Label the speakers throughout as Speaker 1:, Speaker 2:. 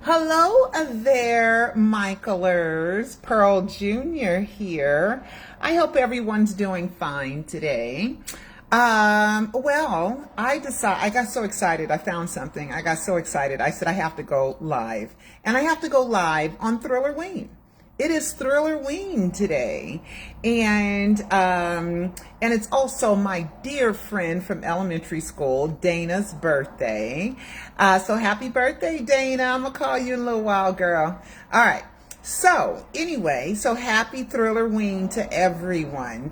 Speaker 1: Hello there, Michaelers. Pearl Jr. here. I hope everyone's doing fine today. Well, I got so excited. I found something. I got so excited. I said I have to go live. And I have to go live on Thrillerween. It is Thrillerween today, and it's also my dear friend from elementary school, Dana's birthday. So happy birthday, Dana! I'm gonna call you in a little while, girl. All right. So anyway, so happy Thrillerween to everyone,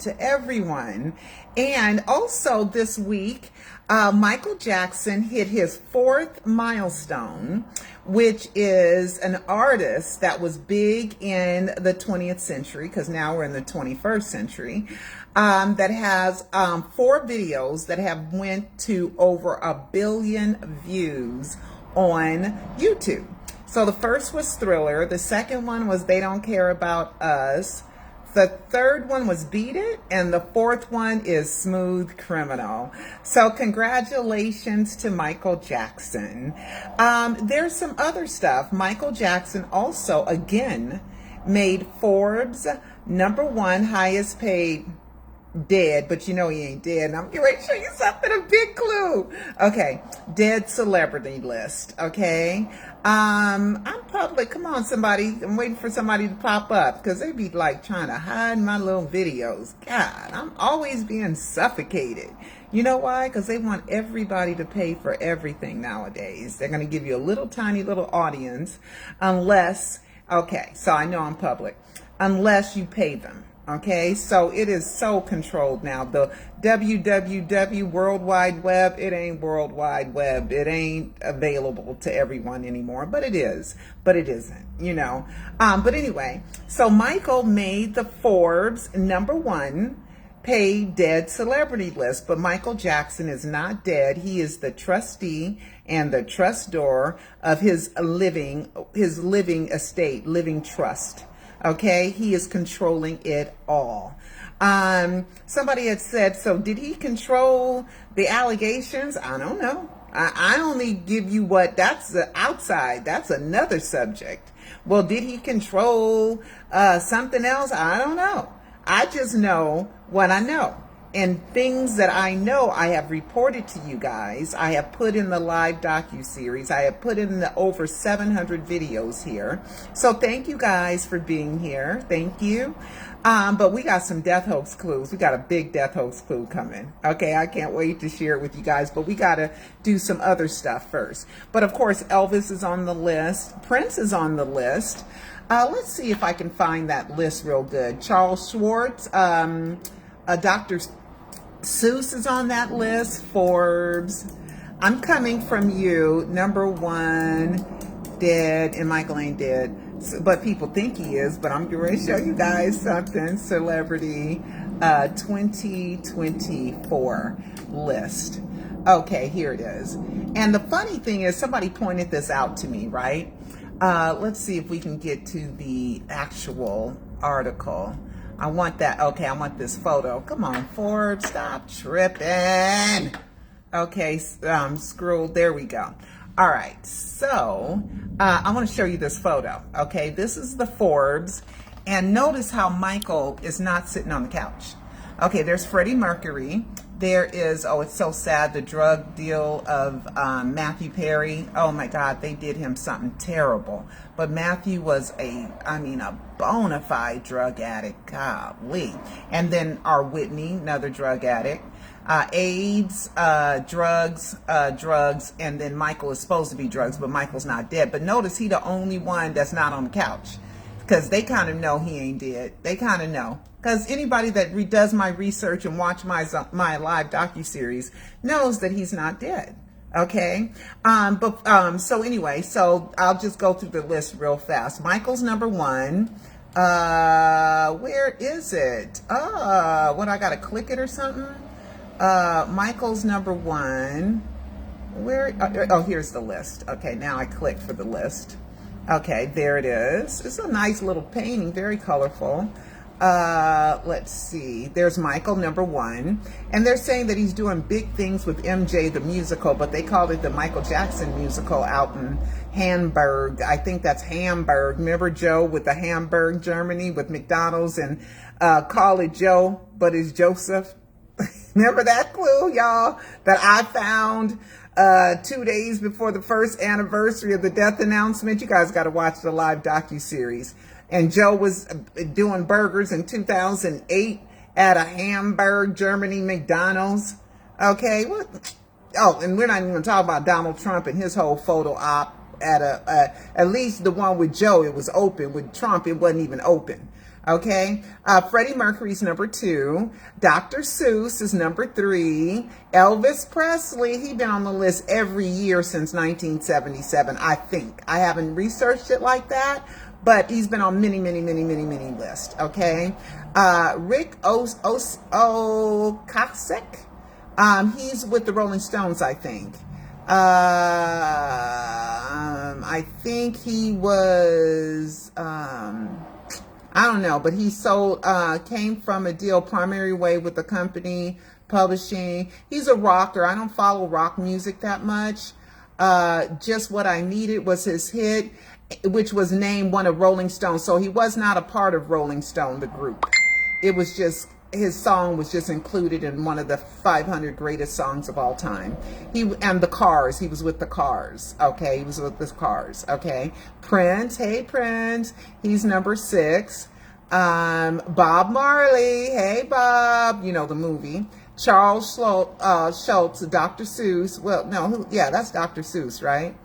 Speaker 1: and also this week, Michael Jackson hit his 4th milestone, which is an artist that was big in the 20th century, because now we're in the 21st century, that has 4 videos that have went to over 1 billion views on YouTube. So the first was Thriller, the second one was They Don't Care About Us, the third one was Beat It, and the 4th one is Smooth Criminal. So congratulations to Michael Jackson. There's some other stuff. Michael Jackson also, again, made Forbes #1 highest paid dead, but you know he ain't dead. And I'm going to show you something, a big clue. Okay, dead celebrity list, okay? I'm public. Come on, somebody. I'm waiting for somebody to pop up because they be like trying to hide my little videos. God, I'm always being suffocated. You know why? Because they want everybody to pay for everything nowadays. They're going to give you a little tiny little audience unless, okay, so I know I'm public, unless you pay them. Okay, so it is so controlled now. The www World Wide Web, it ain't World Wide Web. It ain't available to everyone anymore, but it is, but it isn't, you know. But anyway, so Michael made the Forbes #1 paid dead celebrity list, but Michael Jackson is not dead. He is the trustee and the trustor of his living estate, living trust. Okay, he is controlling it all. Somebody had said, so did he control the allegations? I don't know. I only give you what, that's the outside. That's another subject. Well, did he control something else? I don't know. I just know what I know. And things that I know, I have reported to you guys. I have put in the live docu-series. I have put in the over 700 videos here. So thank you guys for being here. Thank you. But we got some death hoax clues. We got a big death hoax clue coming. Okay, I can't wait to share it with you guys. But we got to do some other stuff first. But of course, Elvis is on the list. Prince is on the list. Let's see if I can find that list real good. Charles Schwartz, Dr. Seuss is on that list. Forbes. I'm coming from you. #1 dead, and Michael ain't dead, but people think he is. But I'm going to show you guys something. Celebrity 2024 list. Okay, here it is. And the funny thing is, somebody pointed this out to me, right? Let's see if we can get to the actual article. I want that. Okay, I want this photo. Come on, Forbes, stop tripping. Okay, scroll. There we go. All right, so I want to show you this photo. Okay, this is the Forbes, and notice how Michael is not sitting on the couch. Okay, there's Freddie Mercury. There is, oh, it's so sad, the drug deal of Matthew Perry. Oh my God, they did him something terrible. But Matthew was a bona fide drug addict, golly. And then our Whitney, another drug addict. AIDS, drugs, and then Michael is supposed to be drugs, but Michael's not dead. But notice he the only one that's not on the couch. Because they kind of know he ain't dead. They kind of know. Because anybody that does my research and watch my live docuseries knows that he's not dead. Okay? So anyway, so I'll just go through the list real fast. Michael's #1. Where is it? What, I got to click it or something? Michael's #1. Where? Oh, here's the list. Okay, now I click for the list. Okay, there it is. It's a nice little painting, very colorful. Let's see. There's Michael, number 1. And they're saying that he's doing big things with MJ, the musical, but they called it the Michael Jackson musical out in Hamburg. I think that's Hamburg. Remember Joe with the Hamburg, Germany, with McDonald's, and call it Joe, but it's Joseph. Remember that clue, y'all, that I found 2 days before the first anniversary of the death announcement? You guys got to watch the live docuseries. And Joe was doing burgers in 2008 at a Hamburg, Germany McDonald's. Okay, what? Oh, and we're not even going to talk about Donald Trump and his whole photo op at at least the one with Joe, it was open. With Trump, it wasn't even open. Okay, Freddie Mercury's number 2. Dr. Seuss is number 3. Elvis Presley, he's been on the list every year since 1977, I think. I haven't researched it like that, but he's been on many lists. Okay, Rick Ocasek, he's with the Rolling Stones, I think. I think he was, I don't know, but he sold, came from a deal primary way with the company publishing. He's a rocker. I don't follow rock music that much. Just What I Needed was his hit, which was named one of Rolling Stone. So he was not a part of Rolling Stone, the group. It was just, his song was just included in one of the 500 greatest songs of all time. And the Cars, he was with the Cars. Okay, he was with the Cars. Okay, Prince, hey Prince, he's number 6. Bob Marley, hey Bob, you know the movie. Charles Schultz, Dr. Seuss. Well, no, yeah, that's Dr. Seuss, right?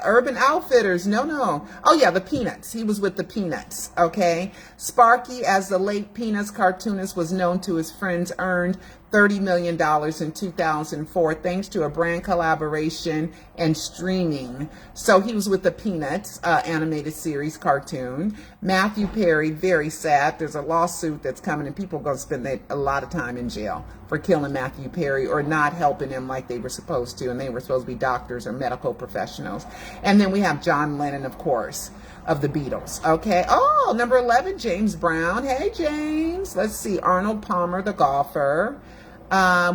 Speaker 1: Urban Outfitters, no. Oh yeah, the Peanuts. He was with the Peanuts. Okay. Sparky, as the late Peanuts cartoonist was known to his friends, earned $30 million in 2004 thanks to a brand collaboration and streaming. So he was with the Peanuts animated series cartoon. Matthew Perry, very sad. There's a lawsuit that's coming and people are going to spend a lot of time in jail for killing Matthew Perry or not helping him like they were supposed to, and they were supposed to be doctors or medical professionals. And then we have John Lennon, of course, of the Beatles. Okay. Oh, number 11, James Brown. Hey, James. Let's see. Arnold Palmer, the golfer.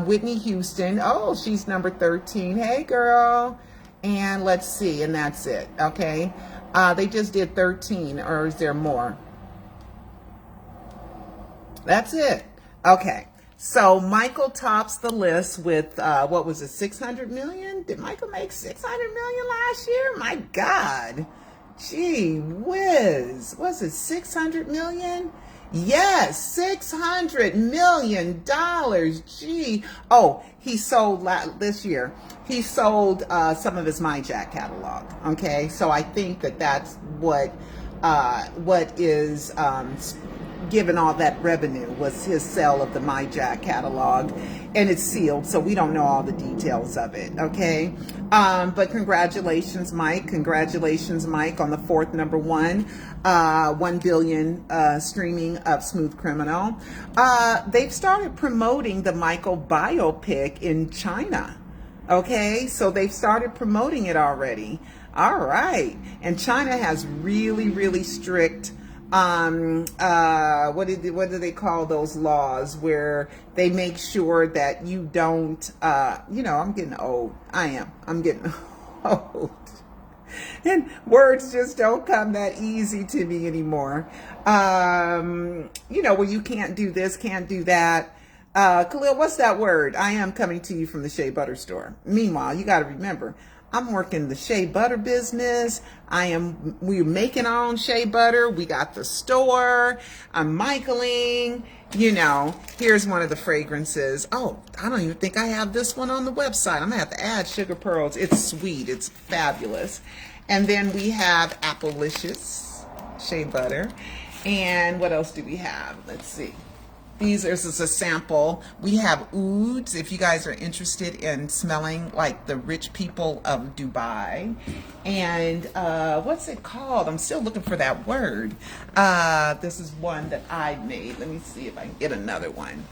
Speaker 1: Whitney Houston. Oh, she's number 13. Hey, girl. And let's see. And that's it. Okay. They just did 13, or is there more? That's it. Okay. So Michael tops the list with, what was it, 600 million? Did Michael make 600 million last year? My God. Gee whiz. Was it 600 million? Yes, $600 million. Gee. Oh, he sold this year. He sold some of his My Jack catalog. Okay, so I think that that's what is given all that revenue was his sale of the My Jack catalog, and it's sealed, so we don't know all the details of it. Okay, but congratulations, Mike. Congratulations, Mike, on the 4th number 1. 1 billion streaming of Smooth Criminal. They've started promoting the Michael biopic in China. Okay, so they've started promoting it already. All right, and China has really strict what do they call those laws where they make sure that you don't I'm getting old. I'm getting old. And words just don't come that easy to me anymore. Where you can't do this, can't do that. Khalil, what's that word? I am coming to you from the Shea Butter store. Meanwhile, you got to remember, I'm working the shea butter business. We're making our own shea butter. We got the store. I'm Michaeling. Here's one of the fragrances. Oh, I don't even think I have this one on the website. I'm gonna have to add Sugar Pearls. It's sweet. It's fabulous. And then we have Applelicious shea butter. And what else do we have? Let's see. This is a sample. We have ouds, if you guys are interested in smelling like the rich people of Dubai. And what's it called? I'm still looking for that word. This is one that I made. Let me see if I can get another one.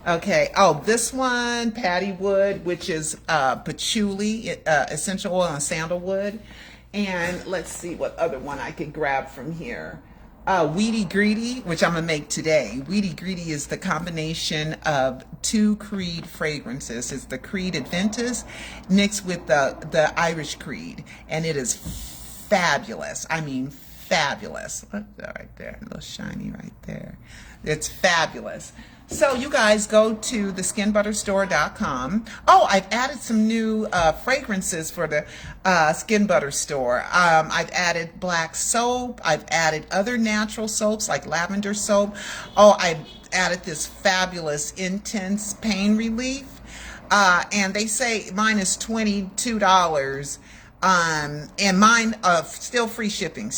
Speaker 1: Okay. Oh, this one, Patty Wood, which is patchouli, essential oil and sandalwood. And let's see what other one I could grab from here. Weedy Greedy, which I'm gonna make today. Weedy Greedy is the combination of two Creed fragrances. It's the Creed Adventus mixed with the Irish Creed, and it is fabulous. I mean, fabulous. Look right there, a little shiny right there. It's fabulous. So you guys go to theskinbutterstore.com. Oh, I've added some new fragrances for the Skin Butter Store. I've added black soap. I've added other natural soaps like lavender soap. Oh, I've added this fabulous intense pain relief. And they say mine is $22. And mine still free shipping,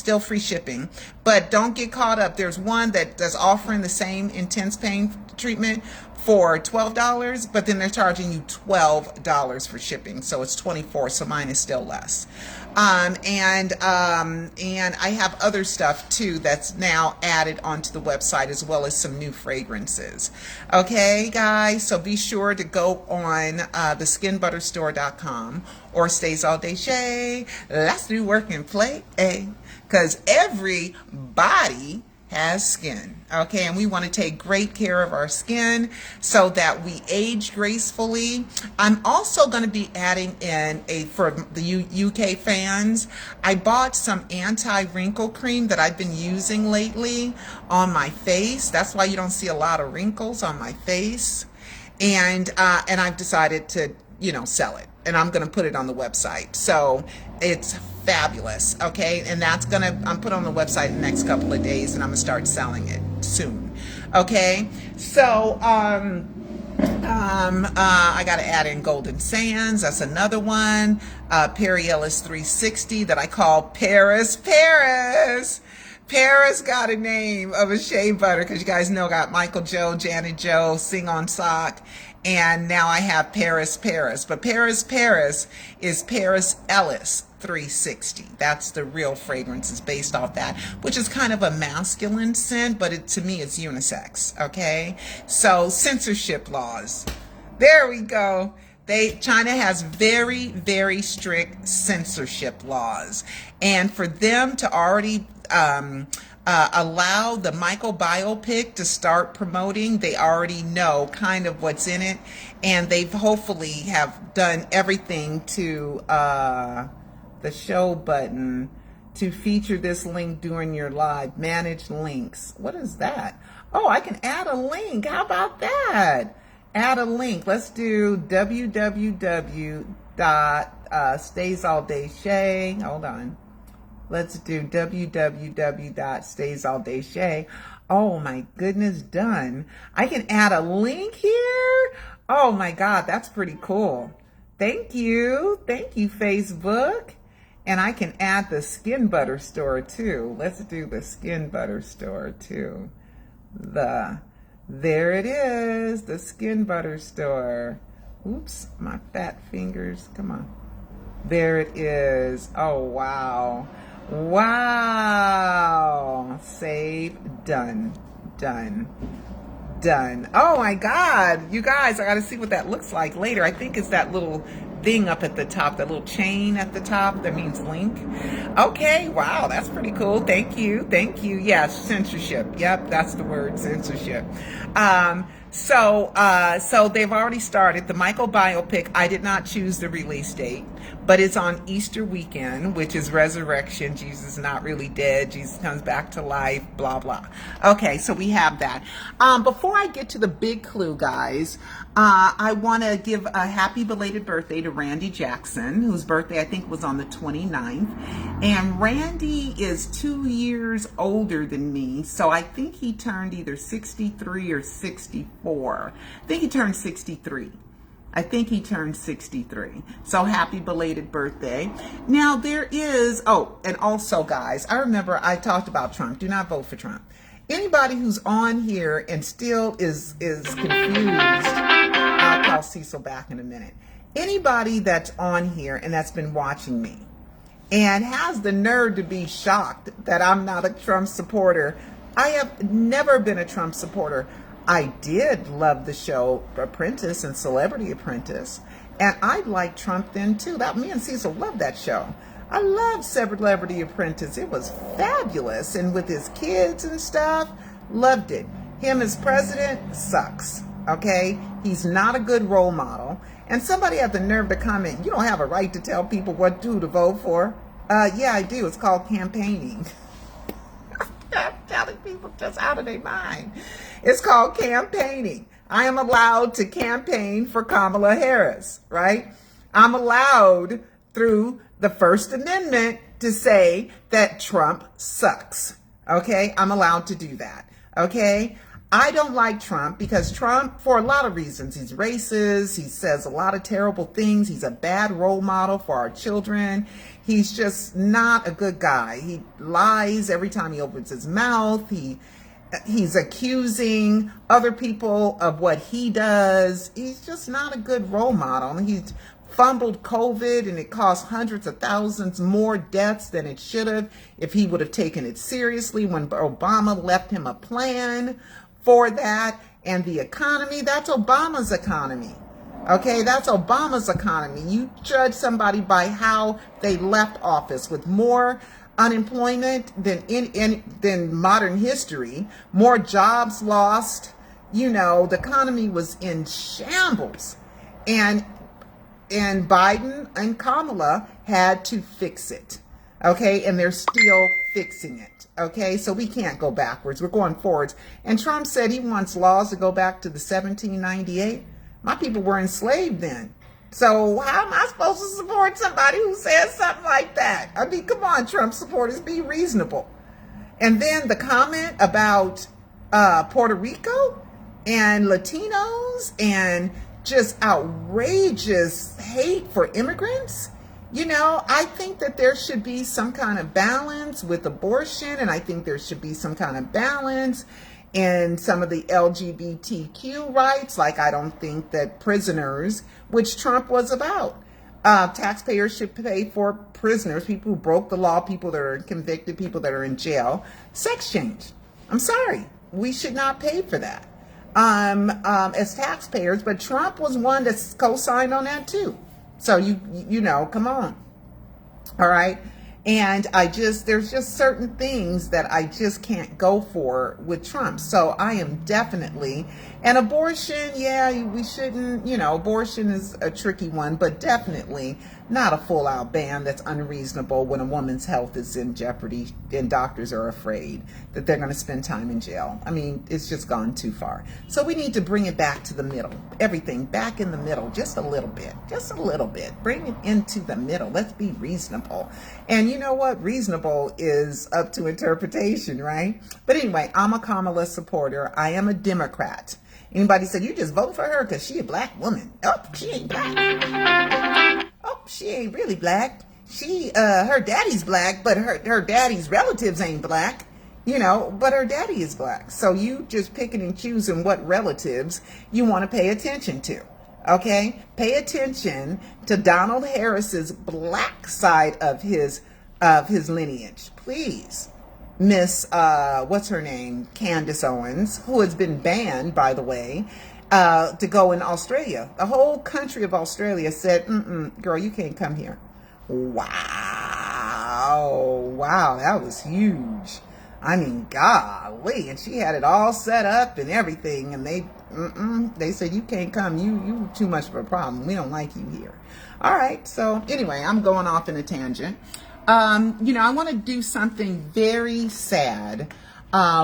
Speaker 1: but don't get caught up. There's one that's offering the same intense pain treatment for $12, but then they're charging you $12 for shipping, so it's $24. So mine is still less. And I have other stuff too that's now added onto the website, as well as some new fragrances. Okay, guys, so be sure to go on theskinbutterstore.com or Stays All Day Shay. Let's do work and play, because everybody has skin, okay, and we want to take great care of our skin so that we age gracefully. I'm also going to be adding in for the UK fans, I bought some anti-wrinkle cream that I've been using lately on my face. That's why you don't see a lot of wrinkles on my face, and I've decided to, sell it, and I'm going to put it on the website. So it's fabulous, okay, and I'm put on the website in the next couple of days, and I'm gonna start selling it soon. Okay, so I gotta add in Golden Sands. That's another one. Perry Ellis 360 that I call Paris. Paris got a name of a shea butter, because you guys know I got Michael Joe, Janet Joe, Sing on Sock, and now I have Paris. But Paris is Paris Ellis 360. That's the real fragrance, is based off that, which is kind of a masculine scent, but to me it's unisex. Okay, so censorship laws. There we go. China has very, very strict censorship laws, and for them to already allow the Michael biopic to start promoting, they already know kind of what's in it, and they've hopefully have done everything to the show button to feature this link during your live. Manage links. What is that? Oh, I can add a link. How about that? Add a link. Let's do www.staysalldayshay. Hold on. Let's do www.staysalldayshay. Oh my goodness, done. I can add a link here. Oh my God, that's pretty cool. Thank you, Facebook. And I can add the Skin Butter Store too. Let's do the Skin Butter Store too. There it is, the Skin Butter Store. Oops, my fat fingers, come on. There it is. Oh, wow. Wow. Save, done. Oh my God, you guys, I gotta see what that looks like later. I think it's that little thing up at the top, that little chain at the top that means link. Okay, wow, that's pretty cool. Thank you. Yes, censorship. Yep, that's the word, censorship. So they've already started the Michael biopic. I did not choose the release date, but it's on Easter weekend, which is resurrection. Jesus is not really dead. Jesus comes back to life, blah, blah. Okay, so we have that. Before I get to the big clue, guys, I want to give a happy belated birthday to Randy Jackson, whose birthday I think was on the 29th. And Randy is 2 years older than me, so I think he turned either 63 or 64. I think he turned 63. So happy belated birthday. Now there is, and also guys, I remember I talked about Trump. Do not vote for Trump. Anybody who's on here and still is confused, I'll call Cecil back in a minute. Anybody that's on here and that's been watching me and has the nerve to be shocked that I'm not a Trump supporter, I have never been a Trump supporter. I did love the show Apprentice and Celebrity Apprentice, and I liked Trump then too. Me and Cecil loved that show. I love Celebrity Apprentice. It was fabulous. And with his kids and stuff, loved it. Him as president sucks. Okay? He's not a good role model. And somebody had the nerve to comment, you don't have a right to tell people who to vote for. Yeah, I do. It's called campaigning. I'm telling people just out of their mind. It's called campaigning. I am allowed to campaign for Kamala Harris, right? I'm allowed through the First Amendment to say that Trump sucks. Okay? I'm allowed to do that. Okay? I don't like Trump because Trump, for a lot of reasons, he's racist. He says a lot of terrible things. He's a bad role model for our children. He's just not a good guy. He lies every time he opens his mouth. He's accusing other people of what he does. He's just not a good role model. He's fumbled COVID and it caused hundreds of thousands more deaths than it should have if he would have taken it seriously when Obama left him a plan for that. And the economy, that's Obama's economy. Okay, that's Obama's economy. You judge somebody by how they left office with more unemployment than modern history, more jobs lost. You know, the economy was in shambles. And Biden and Kamala had to fix it. Okay, and they're still fixing it. Okay, so we can't go backwards. We're going forwards. And Trump said he wants laws to go back to the 1798. My people were enslaved then. So how am I supposed to support somebody who says something like that? I mean, come on, Trump supporters, be reasonable. And then the comment about Puerto Rico and Latinos and just outrageous hate for immigrants. You know, I think that there should be some kind of balance with abortion, and I think there should be some kind of balance in some of the LGBTQ rights. Like, I don't think that prisoners, which Trump was about, taxpayers should pay for prisoners, people who broke the law, people that are convicted, people that are in jail, sex change. I'm sorry, we should not pay for that as taxpayers. But Trump was one that co-signed on that too. So you know, come on. All right. And there's just certain things that I just can't go for with Trump. So I am definitely, and abortion, yeah, we shouldn't, you know, abortion is a tricky one, but definitely not a full out ban that's unreasonable when a woman's health is in jeopardy and doctors are afraid that they're going to spend time in jail. I mean, it's just gone too far. So we need to bring it back to the middle, everything back in the middle, just a little bit, bring it into the middle. Let's be reasonable. And you know what? Reasonable is up to interpretation, right? But anyway, I'm a Kamala supporter. I am a Democrat. Anybody said, you just vote for her because she a black woman. Oh, she ain't black. Oh, she ain't really black. Her daddy's black, but her daddy's relatives ain't black, you know, but her daddy is black. So you just picking and choosing what relatives you want to pay attention to. Okay? Pay attention to Donald Harris's black side of his lineage, please. Miss, what's her name? Candace Owens, who has been banned, by the way, to go in Australia. The whole country of Australia said, girl, you can't come here. Wow, that was huge. I mean, golly, and she had it all set up and everything, and they said, you can't come, you too much of a problem. We don't like you here. All right, so anyway, I'm going off in a tangent. You know, I want to do something very sad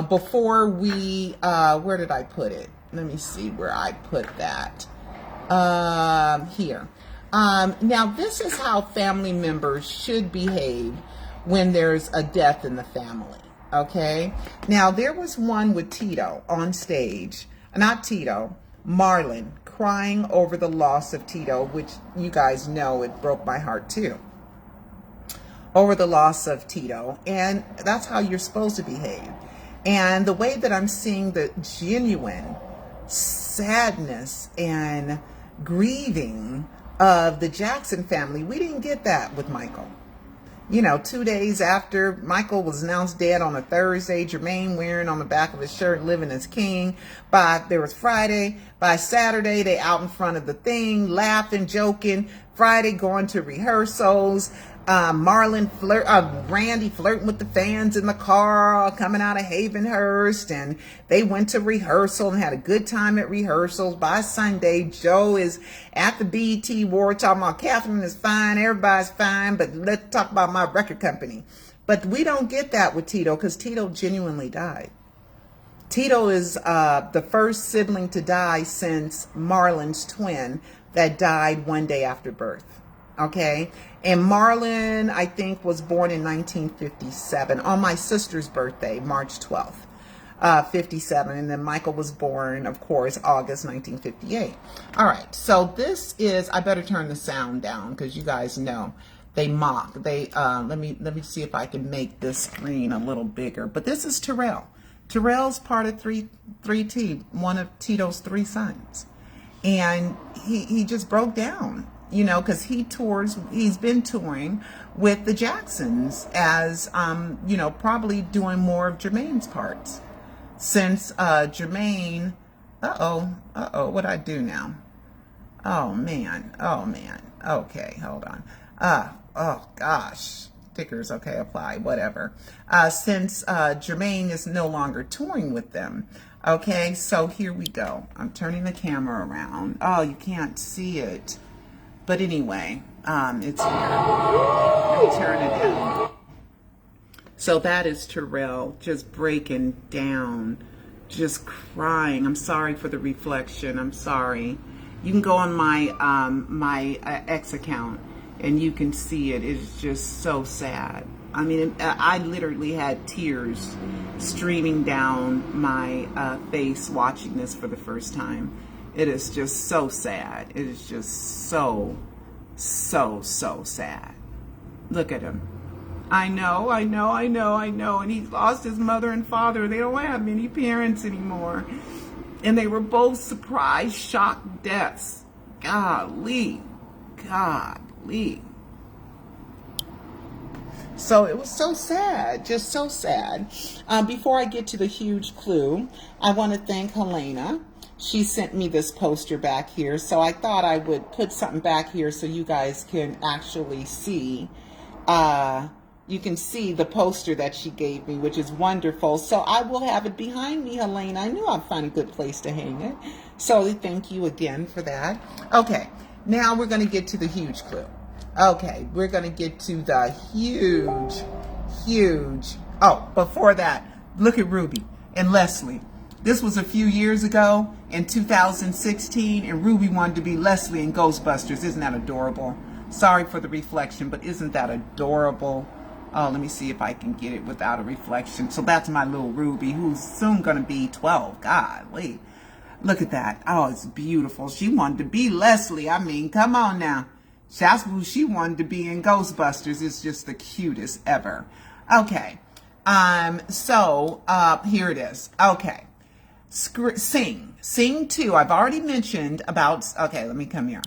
Speaker 1: before we, where did I put it? Let me see where I put that. Here. Now, this is how family members should behave when there's a death in the family, okay? Now, there was one with Tito on stage, not Tito, Marlon, crying over the loss of Tito, which you guys know it broke my heart too. Over the loss of Tito, and that's how you're supposed to behave. And the way that I'm seeing the genuine sadness and grieving of the Jackson family, we didn't get that with Michael. You know, 2 days after Michael was announced dead on a Thursday, Jermaine wearing on the back of his shirt, living as king. There was Friday. By Saturday, they out in front of the thing, laughing, joking. Friday, going to rehearsals. Randy flirting with the fans in the car coming out of Havenhurst, and they went to rehearsal and had a good time at rehearsals. By Sunday, Joe is at the BET Award talking about Catherine is fine, everybody's fine, but let's talk about my record company. But we don't get that with Tito, because Tito genuinely died. Tito is the first sibling to die since Marlon's twin that died one day after birth. Okay, and Marlon, I think, was born in 1957 on my sister's birthday, March 12th, 57. And then Michael was born, of course, August 1958. All right, so this is, I better turn the sound down because you guys know they mock. They let me see if I can make this screen a little bigger. But this is Terrell. Terrell's part of 3T, one of Tito's 3 sons, and he just broke down. You know, because he's been touring with the Jacksons as, you know, probably doing more of Jermaine's parts. Since Jermaine, what'd I do now? Oh man, okay, hold on. Oh gosh, stickers, okay, apply, whatever. Since Jermaine is no longer touring with them. Okay, so here we go. I'm turning the camera around. Oh, you can't see it. But anyway, it's here. Let me turn it down. So that is Terrell just breaking down, just crying. I'm sorry for the reflection. I'm sorry. You can go on my my X account and you can see it. It's just so sad. I mean, I literally had tears streaming down my face watching this for the first time. It is just so sad. It is just so sad. Look at him. I know. And he's lost his mother and father. They don't have many parents anymore. And they were both surprise, shocked deaths. Golly. So it was so sad, just so sad. Before I get to the huge clue, I want to thank Helena. She sent me this poster back here, so I thought I would put something back here so you guys can actually see. You can see the poster that she gave me, which is wonderful. So I will have it behind me, Helena. I knew I'd find a good place to hang it. So thank you again for that. Okay, now we're going to get to the huge clue. Okay, we're going to get to the huge. Oh, before that, look at Ruby and Leslie. This was a few years ago in 2016, and Ruby wanted to be Leslie in Ghostbusters. Isn't that adorable? Sorry for the reflection, but isn't that adorable? Oh, let me see if I can get it without a reflection. So that's my little Ruby, who's soon going to be 12. Golly. Look at that. Oh, it's beautiful. She wanted to be Leslie. I mean, come on now. That's who she wanted to be in Ghostbusters. It's just the cutest ever. Okay. So here it is. Okay. Sing 2. I've already mentioned about, okay, let me come here.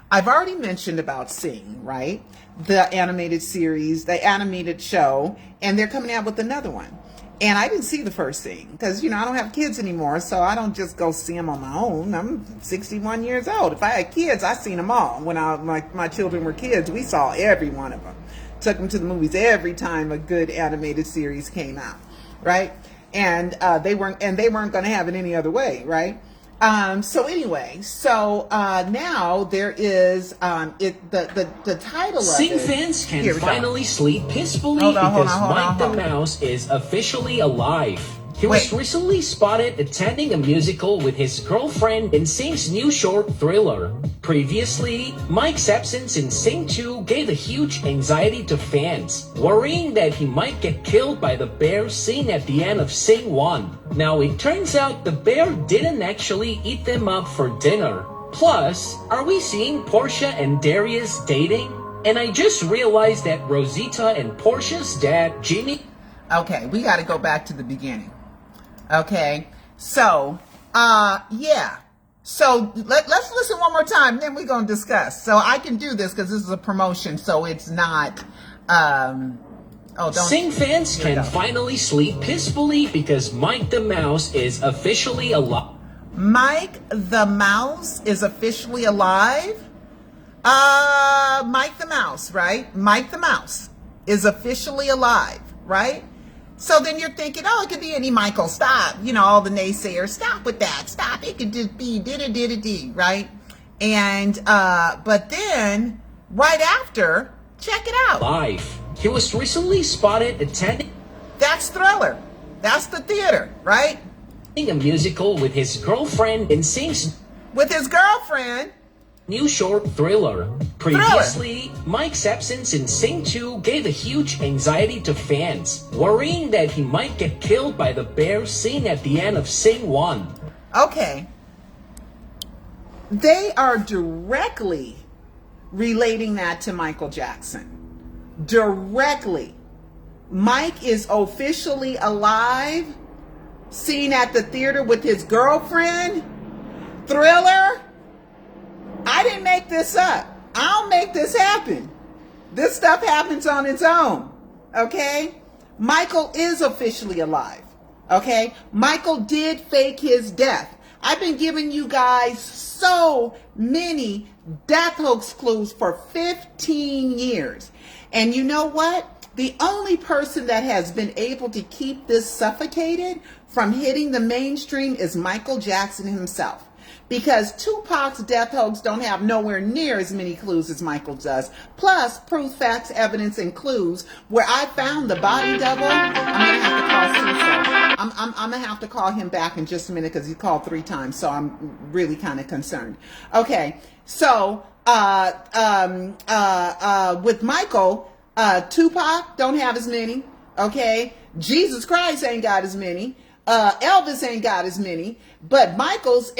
Speaker 1: I've already mentioned about Sing, right? The animated series, the animated show, and they're coming out with another one. And I didn't see the first Sing because, you know, I don't have kids anymore, so I don't just go see them on my own. I'm 61 years old. If I had kids, I seen them all. When my children were kids, we saw every one of them. Took them to the movies every time a good animated series came out, right? And they weren't going to have it any other way, right? So anyway, now there is the title of
Speaker 2: Sing
Speaker 1: it.
Speaker 2: fans can finally sleep peacefully because Mike the Mouse is officially alive. He was recently spotted attending a musical with his girlfriend in Sing's new short Thriller. Previously, Mike's absence in Sing 2 gave a huge anxiety to fans, worrying that he might get killed by the bear seen at the end of Sing 1. Now it turns out the bear didn't actually eat them up for dinner. Plus, are we seeing Portia and Darius dating? And I just realized that Rosita and Portia's dad, Jimmy...
Speaker 1: Okay, we got to go back to the beginning. Okay, so, yeah. So let's listen one more time, then we're going to discuss. So I can do this because this is a promotion, so it's not,
Speaker 2: Sing fans can finally sleep peacefully because Mike the Mouse is officially alive.
Speaker 1: Mike the Mouse is officially alive? Mike the Mouse, right? Mike the Mouse is officially alive, right? So then you're thinking, oh, it could be any Michael. Stop. You know, all the naysayers, stop with that. Stop. It could just be did, right? And, but then right after, check it out.
Speaker 2: Life. He was recently spotted attending.
Speaker 1: That's Thriller. That's the theater, right?
Speaker 2: A musical with his girlfriend and sings.
Speaker 1: With his girlfriend.
Speaker 2: New short Thriller. Previously, Mike's absence in Sing 2 gave a huge anxiety to fans, worrying that he might get killed by the bear seen at the end of Sing 1.
Speaker 1: Okay. They are directly relating that to Michael Jackson. Directly. Mike is officially alive, seen at the theater with his girlfriend. Thriller. I didn't make this up. I don't make this happen. This stuff happens on its own. Okay? Michael is officially alive. Okay? Michael did fake his death. I've been giving you guys so many death hoax clues for 15 years. And you know what? The only person that has been able to keep this suffocated from hitting the mainstream is Michael Jackson himself. Because Tupac's death hoax don't have nowhere near as many clues as Michael does. Plus, proof, facts, evidence, and clues. Where I found the body double, I'm going to have to call Cecil. I'm going to have to call him back in just a minute because he called 3 times. So I'm really kind of concerned. Okay, so with Michael, Tupac don't have as many. Okay, Jesus Christ ain't got as many. Elvis ain't got as many, but Michael's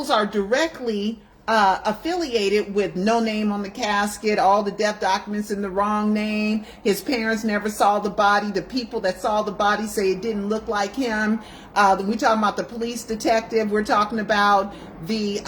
Speaker 1: are directly affiliated with no name on the casket, all the death documents in the wrong name. His parents never saw the body. The people that saw the body say it didn't look like him. We're talking about the police detective. We're talking about the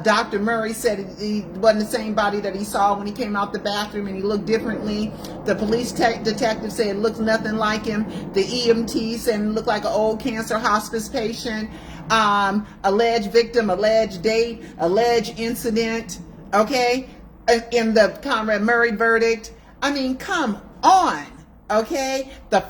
Speaker 1: Dr. Murray said it wasn't the same body that he saw when he came out the bathroom and he looked differently. The police detective said it looks nothing like him. The EMT said it looked like an old cancer hospice patient. Alleged victim, alleged date, alleged incident, okay, in the Conrad Murray verdict. I mean, come on, okay? The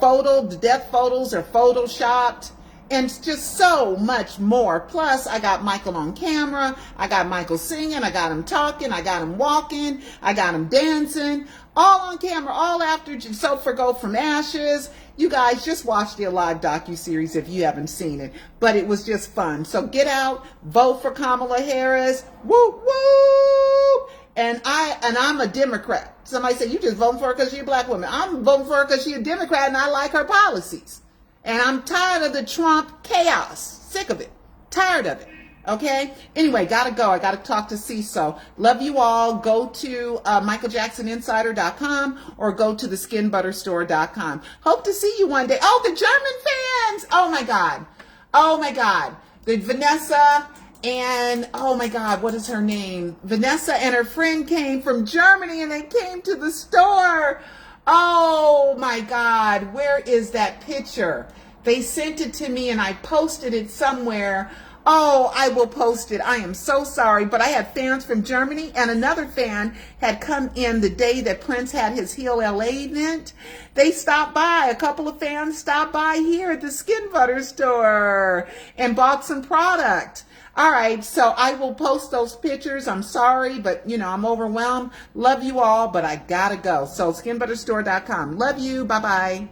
Speaker 1: death photos are photoshopped, and it's just so much more. Plus, I got Michael on camera, I got Michael singing, I got him talking, I got him walking, I got him dancing, all on camera, all after So Forgo from Ashes. You guys just watch the Alive docuseries if you haven't seen it. But it was just fun. So get out, vote for Kamala Harris. Woo, woo! And I'm a Democrat. Somebody said, you just voting for her because she's a black woman. I'm voting for her because she's a Democrat and I like her policies. And I'm tired of the Trump chaos. Sick of it. Tired of it. Okay? Anyway, gotta go. I gotta talk to Cecil. Love you all. Go to MichaelJacksonInsider.com or go to theskinbutterstore.com. Hope to see you one day. Oh, the German fans! Oh my God. Oh my God. The Vanessa and, oh my God, what is her name? Vanessa and her friend came from Germany and they came to the store. Oh my God. Where is that picture? They sent it to me and I posted it somewhere. Oh, I will post it. I am so sorry, but I had fans from Germany and another fan had come in the day that Prince had his Heal LA event. They stopped by. A couple of fans stopped by here at the Skin Butter store and bought some product. All right, so I will post those pictures. I'm sorry, but you know, I'm overwhelmed. Love you all, but I gotta go. So skinbutterstore.com. Love you. Bye-bye.